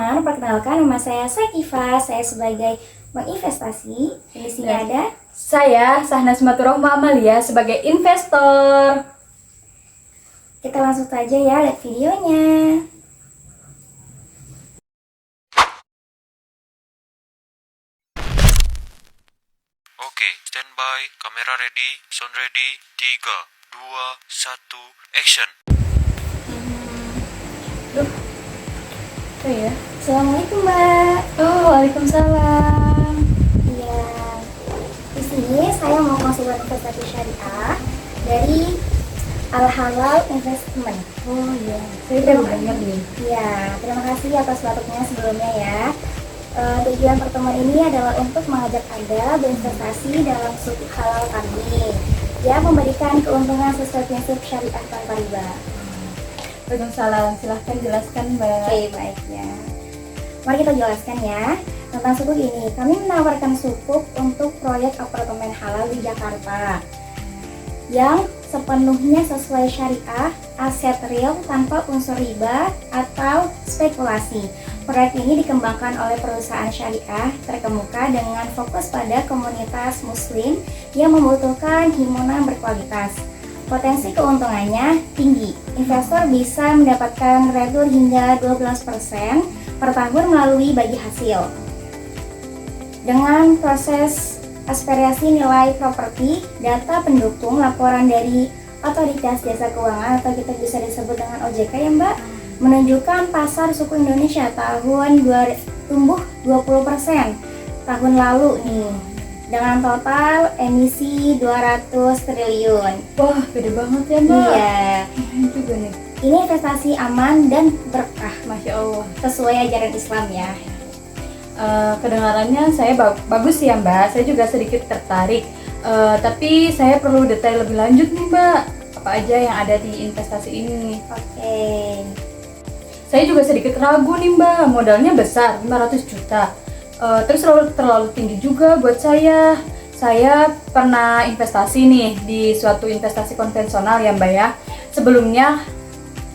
teman-teman, perkenalkan nama saya Sakifa. Saya sebagai bank investasi. Di sini ada Saya Sahnas Maturrohma Amalia sebagai investor. Kita langsung saja ya lihat videonya. Oke, standby, kamera ready, sound ready, 3, 2, 1, action. Oh ya. Assalamualaikum Mbak. Oh, waalaikumsalam. Iya. Di sini saya mau konsultan investasi syariah dari Al Halal Investment. Oh iya, saya udah banyak nih. Iya, terima kasih atas waktunya sebelumnya ya. Tujuan pertemuan ini adalah untuk mengajak Anda berinvestasi dalam suku halal kami yang memberikan keuntungan sesuai prinsip syariah tanpa riba. Waalaikumsalam, silahkan jelaskan Mbak. Oke, baik ya. Mari kita jelaskan ya tentang sukuk ini. Kami menawarkan sukuk untuk proyek apartemen halal di Jakarta yang sepenuhnya sesuai syariah, aset real tanpa unsur riba atau spekulasi. Proyek ini dikembangkan oleh perusahaan syariah terkemuka dengan fokus pada komunitas muslim yang membutuhkan himpunan berkualitas. Potensi keuntungannya tinggi. Investor bisa mendapatkan return hingga 12% per tahun melalui bagi hasil. Dengan proses aspirasi nilai properti, data pendukung laporan dari Otoritas Jasa Keuangan atau kita bisa disebut dengan OJK ya Mbak, menunjukkan pasar suku Indonesia tumbuh 20% tahun lalu nih, dengan total emisi 200 triliun. Wah, gede banget ya Mbak. Iya, Juga nih. ini investasi aman dan berkah Masya Allah. sesuai ajaran Islam ya. Kedengarannya saya bagus ya Mbak. Saya juga sedikit tertarik. Tapi saya perlu detail lebih lanjut nih Mbak. Apa aja yang ada di investasi ini? Oke. Saya juga sedikit ragu nih Mbak. Modalnya besar, 500 juta. Terus terlalu tinggi juga buat saya. Saya pernah investasi nih di suatu investasi konvensional ya Mbak ya. Sebelumnya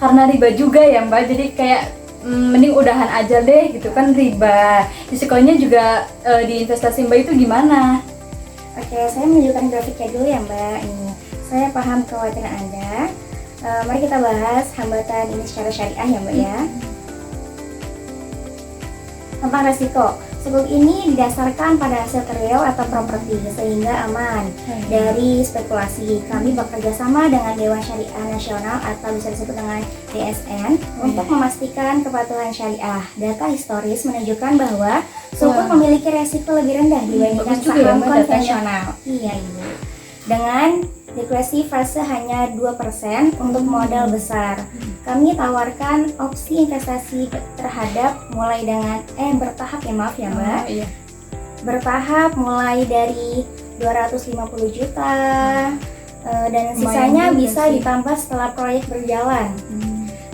karena riba juga ya Mbak, jadi kayak mending udahan aja deh gitu kan, riba. Risikonya juga di investasi Mbak itu gimana? Oke, saya menunjukkan grafiknya dulu ya Mbak. Ini saya paham kekhawatiran Anda. Mari kita bahas hambatan ini secara syariah ya Mbak ya. Tentang resiko, sukuk ini didasarkan pada hasil real atau properti sehingga aman dari spekulasi. Kami bekerja sama dengan Dewan Syariah Nasional atau bisa disebut dengan DSN untuk memastikan kepatuhan syariah. Data historis menunjukkan bahwa sukuk memiliki resiko lebih rendah dibandingkan bagus juga ya, saham Mbak, datanya. konvensional. Iya Ibu. Dengan liquidity fase hanya 2% untuk modal besar. Kami tawarkan opsi investasi terhadap mulai dengan bertahap ya maaf ya Mbak. Iya. Bertahap mulai dari 250 juta dan Lumayan sisanya juga bisa sih. ditambah setelah proyek berjalan.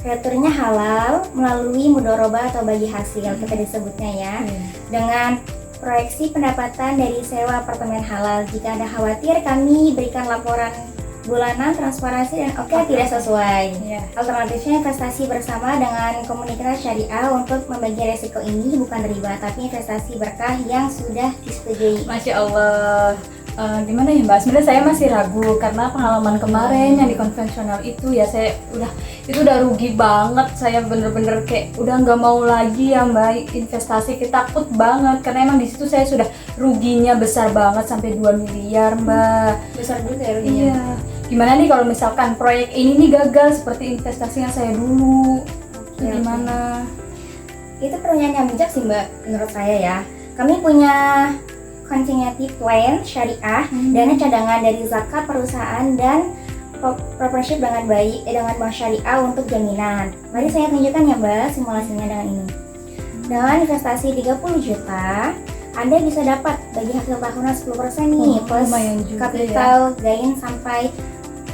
Returnnya halal melalui mudoroba atau bagi hasil kita disebutnya ya. Dengan proyeksi pendapatan dari sewa apartemen halal. Jika Anda khawatir, kami berikan laporan bulanan, transparansi dan tidak sesuai. Iya. Alternatifnya investasi bersama dengan komunitas syariah untuk membagi resiko ini bukan riba, tapi investasi berkah yang sudah disetujui. Masya Allah. Gimana ya Mbak? Sebenarnya saya masih ragu karena pengalaman kemarin yang di konvensional itu ya saya udah rugi banget. Saya bener-bener kayak udah nggak mau lagi ya Mbak investasi. Kita takut banget karena emang di situ saya sudah ruginya besar banget sampai 2 miliar Mbak. Besar juga ya ruginya. Iya. Gimana nih kalau misalkan proyek ini nih gagal seperti investasinya saya dulu? Oke. Gimana? Itu pertanyaan yang bijak sih Mbak menurut saya ya. Kami punya continuity plan syariah, dana cadangan dari zakat perusahaan dan partnership dengan bank syariah untuk jaminan. Mari saya tunjukkan ya Mbak simulasinya dengan ini. Dengan investasi 30 juta, Anda bisa dapat bagi hasil tahunan 10% nih, plus lumayan juga capital gain sampai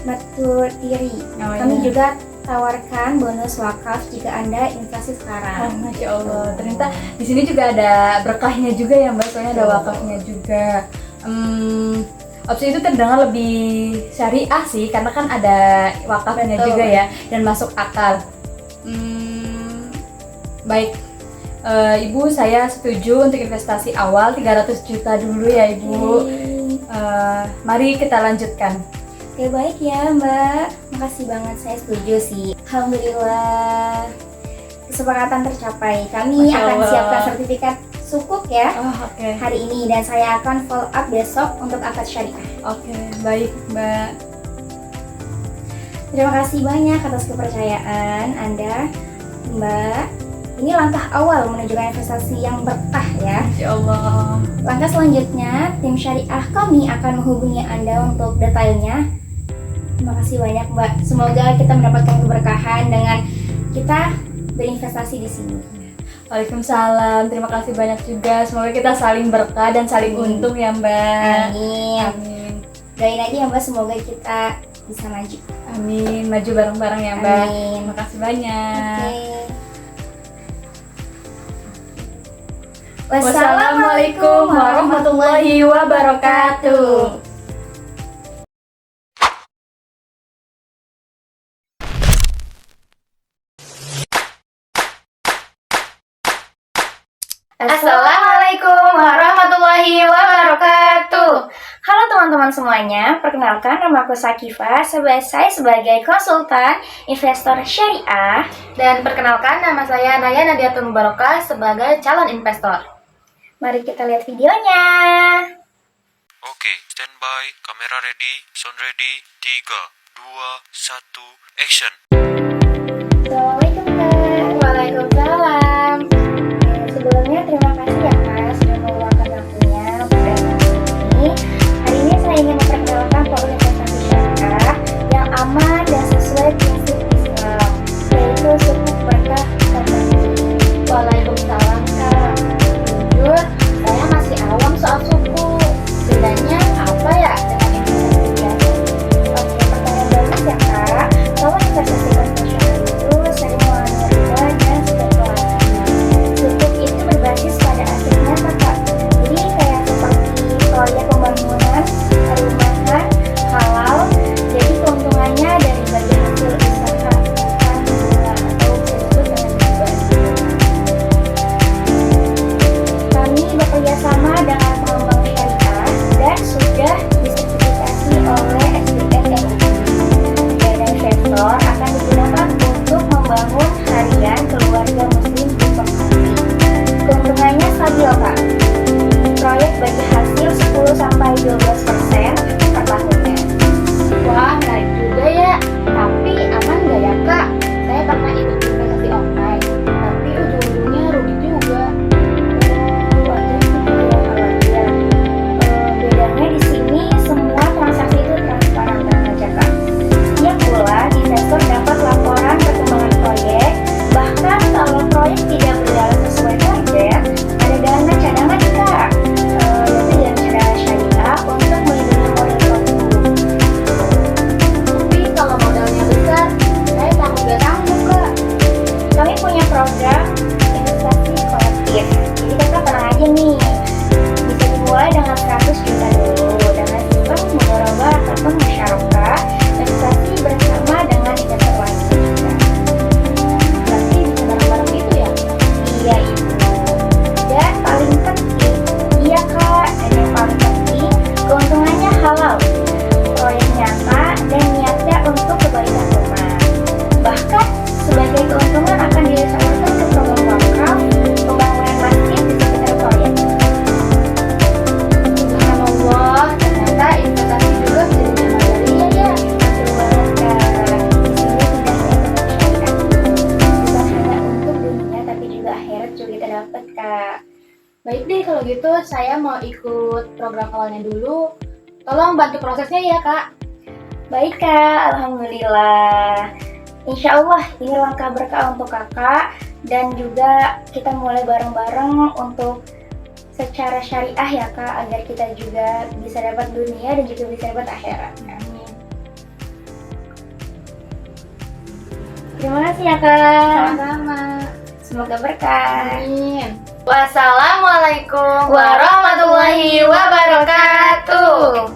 maturity. Oh, Kami iya. juga tawarkan bonus wakaf jika Anda investasi sekarang. Oh, Masya Allah. Ternyata di sini juga ada berkahnya juga ya Mbak, soalnya ada wakafnya juga. Opsi itu terdengar lebih syariah sih, karena kan ada wakafnya Betul. juga ya, dan masuk akal. Baik, Ibu, saya setuju untuk investasi awal 300 juta dulu ya Ibu. Mari kita lanjutkan. Oke, baik ya Mbak. Makasih banget, saya setuju sih. Alhamdulillah kesepakatan tercapai. Kami Masya akan Allah. siapkan sertifikat sukuk ya Oke. hari ini, dan saya akan follow up besok untuk akad syariah. Oke, baik Mbak. Terima kasih banyak atas kepercayaan Anda, Mbak. Ini langkah awal menuju investasi yang berkah ya. Ya Allah. Langkah selanjutnya, tim syariah kami akan menghubungi Anda untuk detailnya. Terima kasih banyak Mbak. Semoga kita mendapatkan keberkahan dengan kita berinvestasi di sini. Waalaikumsalam. Terima kasih banyak juga. Semoga kita saling berkah dan saling untung ya Mbak. Amin. Amin. Doain aja ya Mbak, semoga kita bisa maju. Amin. Maju bareng-bareng ya Mbak. Amin. Terima kasih banyak. Oke. Wassalamualaikum warahmatullahi wabarakatuh. Assalamualaikum warahmatullahi wabarakatuh. Halo teman-teman semuanya, perkenalkan nama aku Sakifa, saya sebagai konsultan investor syariah. Dan perkenalkan, nama saya Naya Nadiatul Mubarokah sebagai calon investor. Mari kita lihat videonya. Oke, standby, kamera ready, sound ready, 3, 2, 1, action. Assalamualaikum Kak. Waalaikumsalam. Sebelumnya terima kasih ya Kak sudah meluangkan waktunya untuk datang ke sini. Hari ini saya ingin memperkenalkan produk investasi syariah yang aman dan sesuai prinsip Islam, yaitu sukuk berkah kompensasi. Waalaikumsalam, Kak. Jujur, saya masih awam soal suku. Bedanya apa ya dengan investasi biasa? Oke, pertanyaan bagus ya Kak. Kalau investasi konvensional itu sering mengandung riba dan spekulasi. Sukuk itu berbasis pada aset nyata Kak. Jadi kayak seperti proyek pembangunan, perumahan, halal. Jadi keuntungannya dari bagi hasil usaha, bukan bunga atau bisa disebut dengan riba. Kami bekerja sama dengan pengembang syariah dan sudah disertifikasi oleh SBN MUI. Dana investor akan digunakan untuk membangun harian keluarga muslim di Bekasi. Keuntungannya stabil Kak. Proyek bagi hasil 10-12% per tahunnya. Wah, menarik juga ya. Tapi aman nggak ya, Kak? Saya pernah ikut investasi online, tapi ujung-ujungnya rugi juga. Wajar sih tidak khawatir. Bedanya di sini semua transaksi itu transparan aja Kak. Setiap bulan investor dapat laporan perkembangan proyek. Bahkan kalau proyek tidak berjalan sesuai target, ada dana cadangan nih Kak. Yaitu dana cadangan syariah untuk melindungi modal tersebut. Tapi kalau modalnya besar, saya takut gak sanggup, Kak. Kami punya program investasi kolektif. Jadi kakak tenang aja nih. Bisa dimulai dengan 100 juta dulu dengan sistem mudharabah ataupun musyarakah, investasi bersama dengan investor lain juga. Berarti bisa bareng-bareng gitu ya? Iya Ibu. Dan paling penting, iya Kak, dan yang paling penting keuntungannya halal. Proyek nyata dan niatnya untuk kebaikan umat. Bahkan sebagai keuntungan akan disalurkan ke program wakaf, pembangunan masjid di sekitar proyek. Subhanallah, ternyata investasi juga bisa jadi jamaah ya. Betul banget Kak. Di sini tidak hanya untuk syariah, bukan hanya untuk dunia tapi juga akhirat juga kita dapat Kak. Baik deh, kalau gitu saya mau ikut program awalnya dulu. Tolong bantu prosesnya ya, Kak. Baik Kak, Alhamdulillah. Insya Allah ini langkah berkah untuk kakak, dan juga kita mulai bareng-bareng untuk secara syariah ya Kak, agar kita juga bisa dapat dunia dan juga bisa dapat akhirat. Amin. Terima kasih ya Kak. Sama-sama. Semoga berkah. Amin. Wassalamualaikum warahmatullahi wabarakatuh.